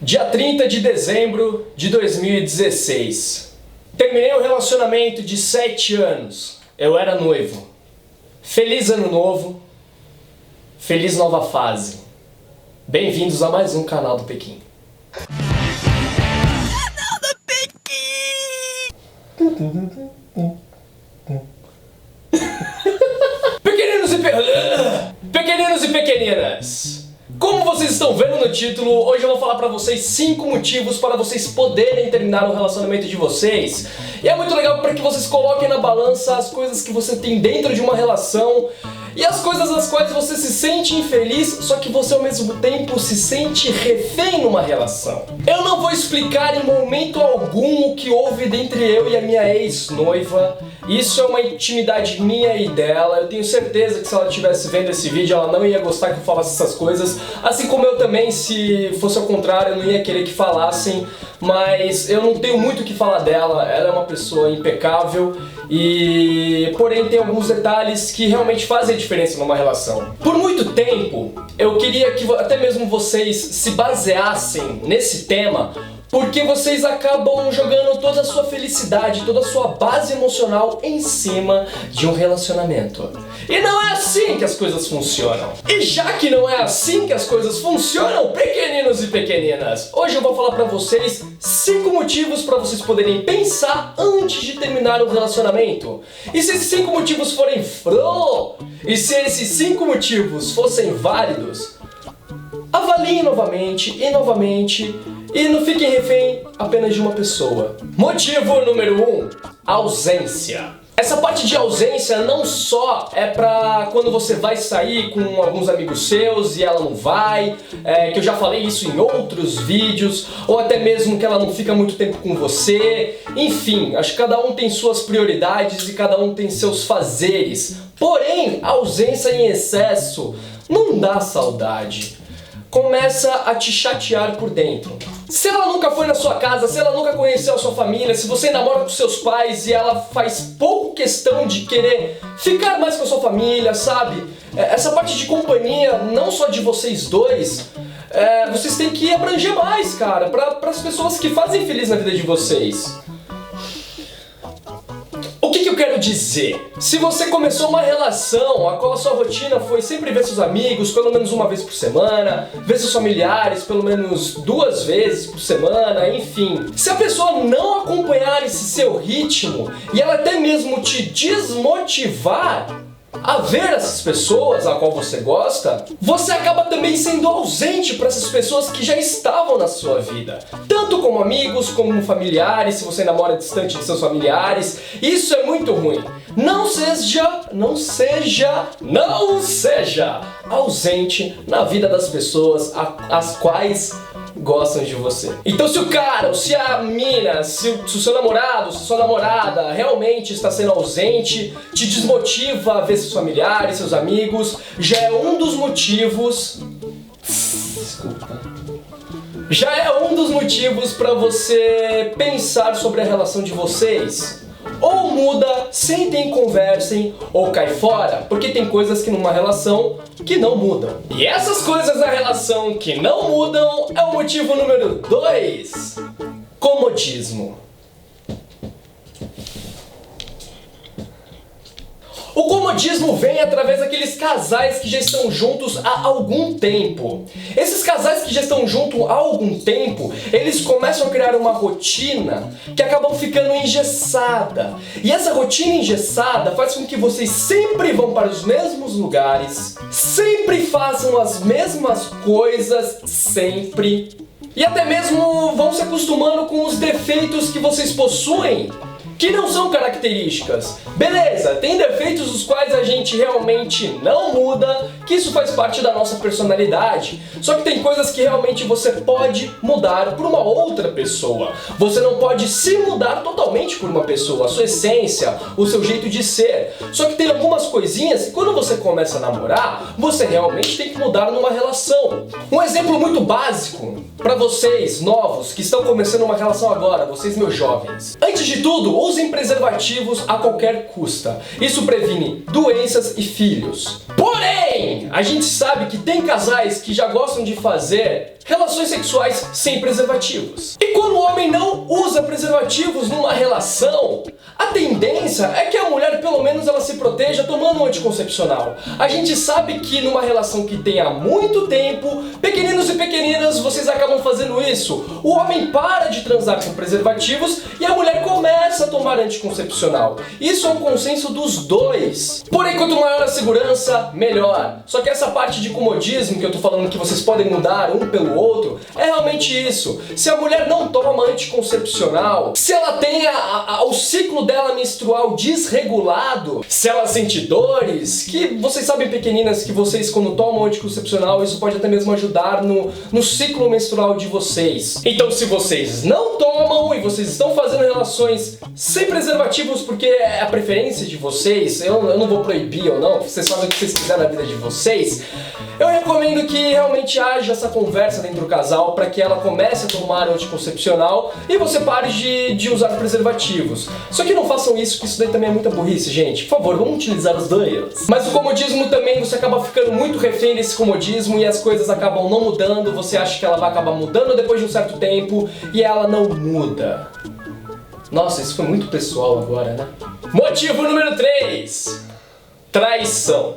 Dia 30 de dezembro de 2016. Terminei um relacionamento de 7 anos. Eu era noivo. Feliz ano novo. Feliz nova fase. Bem-vindos a mais um canal do Pequim. Canal do Pequim! Pequeninos e pequeninas, como vocês estão vendo no título, hoje eu vou falar pra vocês 5 motivos para vocês poderem terminar o relacionamento de vocês. E é muito legal para que vocês coloquem na balança as coisas que você tem dentro de uma relação e as coisas nas quais você se sente infeliz, só que você ao mesmo tempo se sente refém numa relação. Eu não vou explicar em momento algum o que houve entre eu e a minha ex-noiva. Isso é uma intimidade minha e dela. Eu tenho certeza que se ela estivesse vendo esse vídeo, ela não ia gostar que eu falasse essas coisas. Assim como eu também, se fosse ao contrário, eu não ia querer que falassem. Mas eu não tenho muito o que falar dela. Ela é uma pessoa impecável e, porém, tem alguns detalhes que realmente fazem a diferença numa relação. Por muito tempo, eu queria que até mesmo vocês se baseassem nesse tema, porque vocês acabam jogando toda a sua felicidade, toda a sua base emocional em cima de um relacionamento. E não é assim que as coisas funcionam. E já que não é assim que as coisas funcionam, pequeninos e pequeninas, hoje eu vou falar pra vocês 5 motivos pra vocês poderem pensar antes de terminar o relacionamento. E se esses 5 motivos forem e se esses 5 motivos fossem válidos, avaliem novamente e novamente. E não fiquem refém apenas de uma pessoa. Motivo número 1, ausência. Essa parte de ausência não só é pra quando você vai sair com alguns amigos seus e ela não vai, que eu já falei isso em outros vídeos, ou até mesmo que ela não fica muito tempo com você. Enfim, acho que cada um tem suas prioridades e cada um tem seus fazeres. Porém, a ausência em excesso não dá saudade. Começa a te chatear por dentro. Se ela nunca foi na sua casa, se ela nunca conheceu a sua família, se você namora com seus pais e ela faz pouco questão de querer ficar mais com a sua família, sabe? Essa parte de companhia, não só de vocês dois, vocês têm que abranger mais, cara, para as pessoas que fazem feliz na vida de vocês. O que eu quero dizer? Se você começou uma relação a qual a sua rotina foi sempre ver seus amigos pelo menos uma vez por semana, ver seus familiares pelo menos 2 vezes por semana, enfim. Se a pessoa não acompanhar esse seu ritmo e ela até mesmo te desmotivar a ver essas pessoas a qual você gosta, você acaba também sendo ausente para essas pessoas que já estavam na sua vida. Tanto como amigos, como familiares, se você namora distante de seus familiares. Isso é muito ruim. Não seja ausente na vida das pessoas as quais gostam de você. Então se o cara, ou se a mina, se o seu namorado, se a sua namorada realmente está sendo ausente, te desmotiva a ver seus familiares, seus amigos, já é um dos motivos... Desculpa. Já é um dos motivos para você pensar sobre a relação de vocês. Ou muda, sentem, conversem, ou cai fora, porque tem coisas que numa relação que não mudam. E essas coisas na relação que não mudam é o motivo número 2, comodismo. O comodismo vem através daqueles casais que já estão juntos há algum tempo. Esses casais que já estão juntos há algum tempo, eles começam a criar uma rotina que acabam ficando engessada. E essa rotina engessada faz com que vocês sempre vão para os mesmos lugares, sempre façam as mesmas coisas, sempre. E até mesmo vão se acostumando com os defeitos que vocês possuem, que não são características. Beleza, tem defeitos os quais a gente realmente não muda, que isso faz parte da nossa personalidade. Só que tem coisas que realmente você pode mudar por uma outra pessoa. Você não pode se mudar totalmente por uma pessoa, a sua essência, o seu jeito de ser. Só que tem algumas coisinhas que quando você começa a namorar, você realmente tem que mudar numa relação. Um exemplo muito básico para vocês novos que estão começando uma relação agora, vocês meus jovens. Antes de tudo, usem preservativos a qualquer custa. Isso previne doenças e filhos. Porém, Porém, a gente sabe que tem casais que já gostam de fazer relações sexuais sem preservativos. E quando o homem não usa preservativos numa relação, a tendência é que a mulher, pelo menos, ela se proteja tomando um anticoncepcional. A gente sabe que numa relação que tem há muito tempo, pequeninos e pequeninas, vocês acabam fazendo isso. O homem para de transar com preservativos e a mulher começa a tomar anticoncepcional. Isso é um consenso dos dois. Porém, quanto maior a segurança, melhor. Só que essa parte de comodismo que eu tô falando que vocês podem mudar um pelo outro, é realmente isso. Se a mulher não toma anticoncepcional, se ela tem o ciclo dela menstrual desregulado, se ela sente dores, que vocês sabem, pequeninas, que vocês quando tomam anticoncepcional, isso pode até mesmo ajudar no ciclo menstrual de vocês. Então, se vocês não tomam e vocês estão fazendo relações sem preservativos porque é a preferência de vocês, eu não vou proibir ou não, vocês fazem o que vocês quiserem na vida de vocês, eu recomendo que realmente haja essa conversa dentro do casal para que ela comece a tomar anticoncepcional e você pare de usar preservativos. Só que não façam isso, que isso daí também é muita burrice, gente. Por favor, vamos utilizar os dois. Mas o comodismo também, você acaba ficando muito refém desse comodismo e as coisas acabam não mudando, você acha que ela vai acabar mudando depois de um certo tempo e ela não muda. Nossa, isso foi muito pessoal agora, né? Motivo número 3. Traição.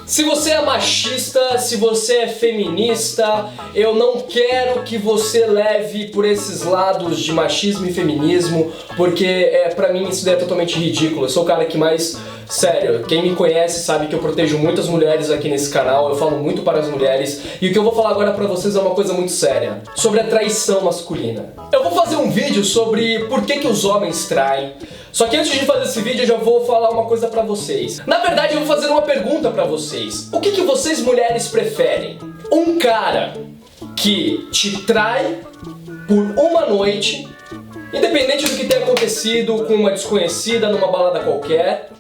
Se você é machista, se você é feminista, eu não quero que você leve por esses lados de machismo e feminismo, porque pra mim isso daí é totalmente ridículo. Eu sou o cara que mais... Sério, quem me conhece sabe que eu protejo muitas mulheres aqui nesse canal, eu falo muito para as mulheres, e o que eu vou falar agora pra vocês é uma coisa muito séria, sobre a traição masculina. Eu vou fazer um vídeo sobre por que os homens traem, só que antes de fazer esse vídeo eu já vou falar uma coisa pra vocês. Na verdade eu vou fazer uma pergunta pra vocês. O que vocês mulheres preferem? Um cara que te trai por uma noite, independente do que tenha acontecido com uma desconhecida numa balada qualquer,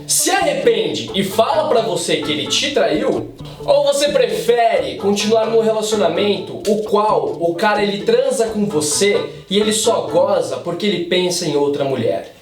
se arrepende e fala pra você que ele te traiu? Ou você prefere continuar num relacionamento o qual o cara ele transa com você e ele só goza porque ele pensa em outra mulher?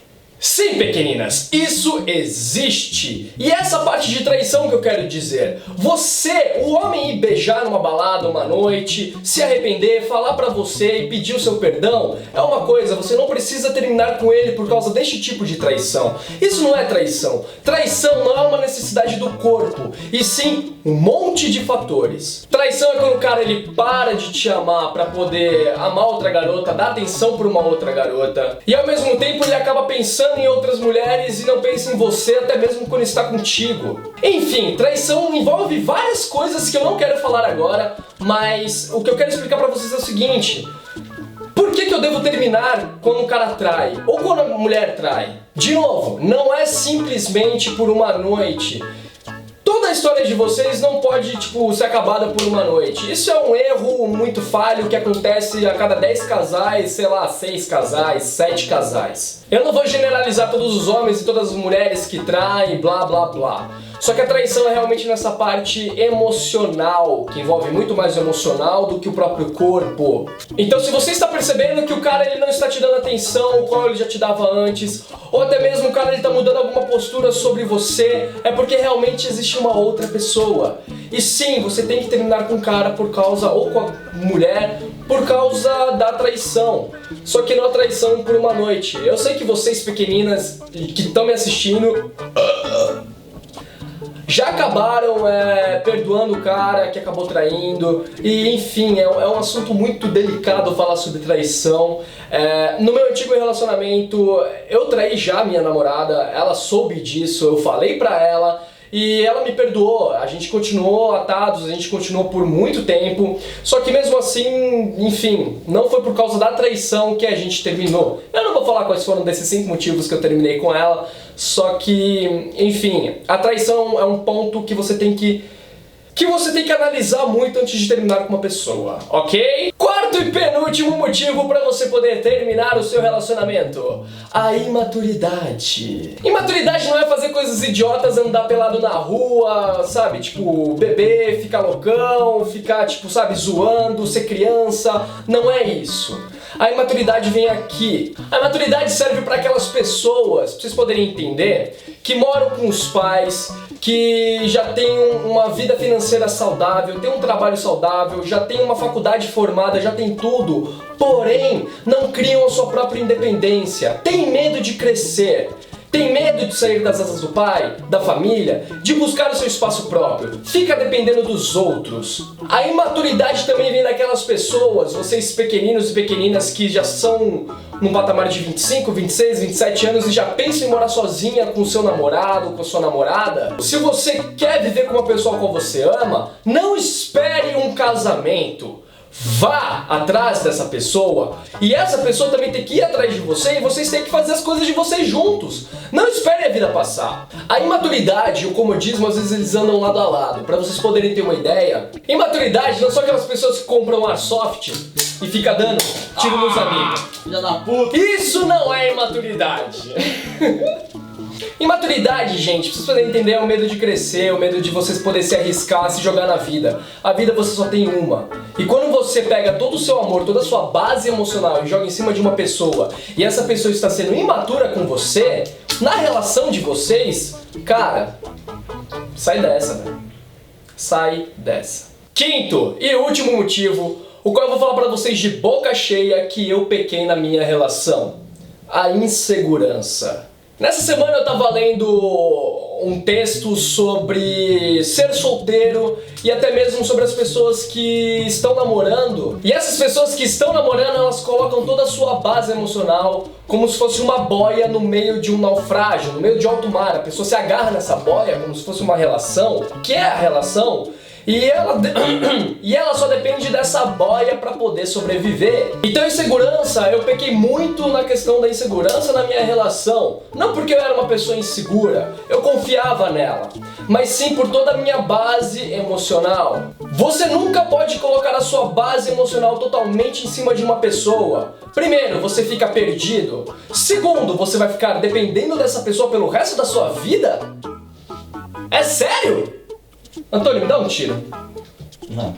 Sim, pequeninas, isso existe. E essa parte de traição que eu quero dizer. Você, o homem ir beijar numa balada uma noite, se arrepender, falar pra você e pedir o seu perdão, é uma coisa, você não precisa terminar com ele por causa deste tipo de traição. Isso não é traição. Traição não é uma necessidade do corpo, e sim um monte de fatores. Traição é quando o cara ele para de te amar pra poder amar outra garota, dar atenção pra uma outra garota, e ao mesmo tempo ele acaba pensando em outras mulheres e não pensa em você até mesmo quando está contigo. Enfim, traição envolve várias coisas que eu não quero falar agora, mas o que eu quero explicar pra vocês é o seguinte: por que eu devo terminar quando um cara trai? Ou quando a mulher trai? De novo, não é simplesmente por uma noite. Toda a história de vocês não pode, ser acabada por uma noite. Isso é um erro muito falho que acontece a cada 10 casais, sei lá, 6 casais, 7 casais. Eu não vou generalizar todos os homens e todas as mulheres que traem, blá blá blá. Só que a traição é realmente nessa parte emocional, que envolve muito mais o emocional do que o próprio corpo. Então se você está percebendo que o cara ele não está te dando atenção, qual ele já te dava antes, ou até mesmo o cara ele está mudando alguma postura sobre você, é porque realmente existe uma outra pessoa. E sim, você tem que terminar com o cara por causa, ou com a mulher, por causa da traição. Só que não a traição por uma noite. Eu sei que vocês pequeninas que estão me assistindo já acabaram perdoando o cara que acabou traindo, e enfim, é um assunto muito delicado falar sobre traição. No meu antigo relacionamento, eu traí já minha namorada, ela soube disso, eu falei pra ela, e ela me perdoou, a gente continuou atados, a gente continuou por muito tempo, só que mesmo assim, enfim, não foi por causa da traição que a gente terminou. Eu não vou falar quais foram desses 5 motivos que eu terminei com ela, só que, enfim, a traição é um ponto que você tem que analisar muito antes de terminar com uma pessoa, ok? Quarto e penúltimo motivo para você poder terminar o seu relacionamento: a imaturidade. Imaturidade não é fazer coisas idiotas, andar pelado na rua, sabe? Beber, ficar loucão, ficar, zoando, ser criança. Não é isso. A imaturidade vem aqui. A imaturidade serve para aquelas pessoas, pra vocês poderem entender, que moram com os pais, que já têm uma vida financeira saudável, têm um trabalho saudável, já têm uma faculdade formada, já têm tudo, porém não criam a sua própria independência, têm medo de crescer. Tem medo de sair das asas do pai, da família, de buscar o seu espaço próprio. Fica dependendo dos outros. A imaturidade também vem daquelas pessoas, vocês pequeninos e pequeninas que já são num patamar de 25, 26, 27 anos e já pensam em morar sozinha com o seu namorado, com a sua namorada. Se você quer viver com uma pessoa que você ama, não espere um casamento. Vá atrás dessa pessoa e essa pessoa também tem que ir atrás de você e vocês têm que fazer as coisas de vocês juntos. Não espere a vida passar. A imaturidade e o comodismo às vezes eles andam lado a lado. Para vocês poderem ter uma ideia, imaturidade não são aquelas pessoas que compram airsoft e fica dando tiro nos amigos. Filha da puta. Isso não é imaturidade. Imaturidade, gente, pra vocês poderem entender, é o medo de crescer, o medo de vocês poderem se arriscar, se jogar na vida. A vida você só tem uma. E quando você pega todo o seu amor, toda a sua base emocional e joga em cima de uma pessoa, e essa pessoa está sendo imatura com você, na relação de vocês, cara, sai dessa, velho. Sai dessa. Quinto e último motivo, o qual eu vou falar pra vocês de boca cheia que eu pequei na minha relação. A insegurança. Nessa semana eu tava lendo um texto sobre ser solteiro e até mesmo sobre as pessoas que estão namorando. E essas pessoas que estão namorando, elas colocam toda a sua base emocional como se fosse uma boia no meio de um naufrágio, no meio de alto mar. A pessoa se agarra nessa boia como se fosse uma relação, que é a relação, e ela só depende dessa boia para poder sobreviver. Então insegurança, eu pequei muito na questão da insegurança na minha relação. Não porque eu era uma pessoa insegura, eu confiava nela, mas sim por toda a minha base emocional. Você nunca pode colocar a sua base emocional totalmente em cima de uma pessoa. Primeiro, você fica perdido. Segundo, você vai ficar dependendo dessa pessoa pelo resto da sua vida? É sério? Antônio, me dá um tiro. Não.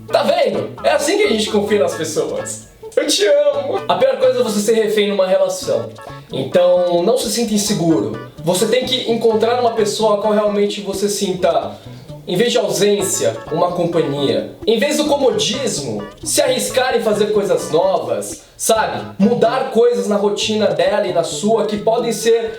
Tá vendo? É assim que a gente confia nas pessoas. Eu te amo. A pior coisa é você ser refém numa relação. Então, não se sinta inseguro. Você tem que encontrar uma pessoa a qual realmente você sinta, em vez de ausência, uma companhia. Em vez do comodismo, se arriscar em fazer coisas novas, sabe? Mudar coisas na rotina dela e na sua que podem ser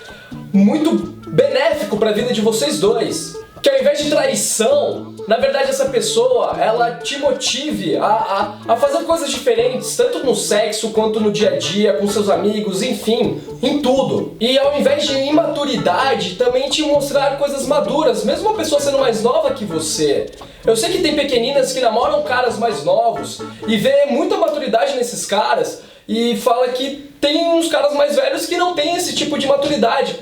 muito benéfico para a vida de vocês dois. Que ao invés de traição, na verdade essa pessoa, ela te motive a fazer coisas diferentes, tanto no sexo quanto no dia a dia, com seus amigos, enfim, em tudo. E ao invés de imaturidade, também te mostrar coisas maduras, mesmo uma pessoa sendo mais nova que você. Eu sei que tem pequeninas que namoram caras mais novos e vê muita maturidade nesses caras e fala que tem uns caras mais velhos que não tem esse tipo de maturidade,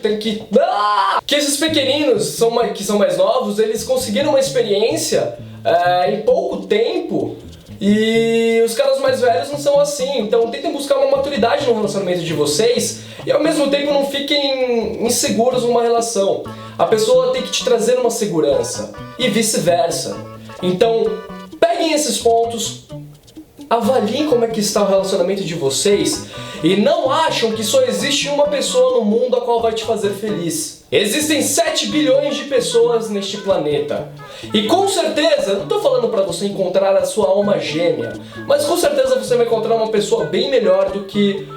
que esses pequeninos que são mais novos, eles conseguiram uma experiência em pouco tempo e os caras mais velhos não são assim. Então tentem buscar uma maturidade no relacionamento de vocês e ao mesmo tempo não fiquem inseguros numa relação. A pessoa tem que te trazer uma segurança e vice-versa. Então peguem esses pontos, avaliem como é que está o relacionamento de vocês e não acham que só existe uma pessoa no mundo a qual vai te fazer feliz. Existem 7 bilhões de pessoas neste planeta. E com certeza, não estou falando para você encontrar a sua alma gêmea, mas com certeza você vai encontrar uma pessoa bem melhor do que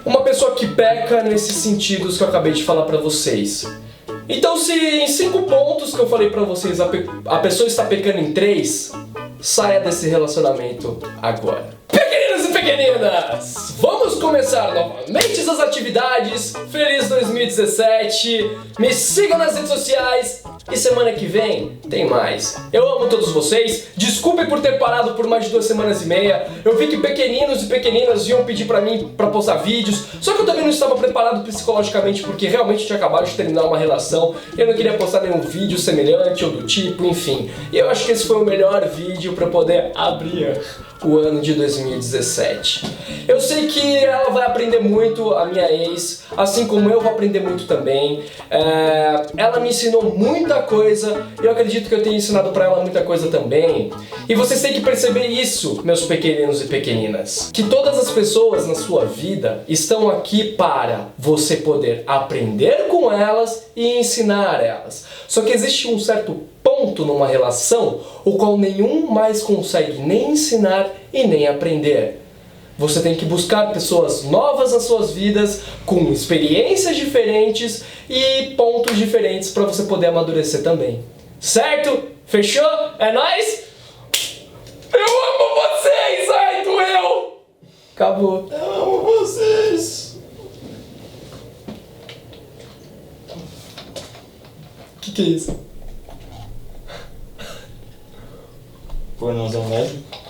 uma pessoa que peca nesses sentidos que eu acabei de falar para vocês. Então se em 5 pontos que eu falei pra vocês a pessoa está pecando em 3, saia desse relacionamento agora. Pequeninos e pequeninas, vamos começar novamente as atividades. Feliz 2017, me sigam nas redes sociais e semana que vem tem mais. Eu amo todos vocês, desculpem por ter parado por mais de 2 semanas e meia. Eu vi que pequeninos e pequeninas iam pedir pra mim pra postar vídeos, só que eu também não estava preparado psicologicamente porque realmente tinha acabado de terminar uma relação e eu não queria postar nenhum vídeo semelhante ou do tipo, enfim. E eu acho que esse foi o melhor vídeo pra poder abrir o ano de 2017. Eu sei que ela vai aprender muito, a minha ex, assim como eu vou aprender muito também. Ela me ensinou muita muita coisa, e eu acredito que eu tenho ensinado pra ela muita coisa também. E vocês têm que perceber isso, meus pequeninos e pequeninas, que todas as pessoas na sua vida estão aqui para você poder aprender com elas e ensinar elas. Só que existe um certo ponto numa relação o qual nenhum mais consegue nem ensinar e nem aprender. Você tem que buscar pessoas novas nas suas vidas, com experiências diferentes e pontos diferentes para você poder amadurecer também. Certo? Fechou? É nóis? Eu amo vocês! Ai, doeu! Acabou. Eu amo vocês. Que é isso? Pornozão médico.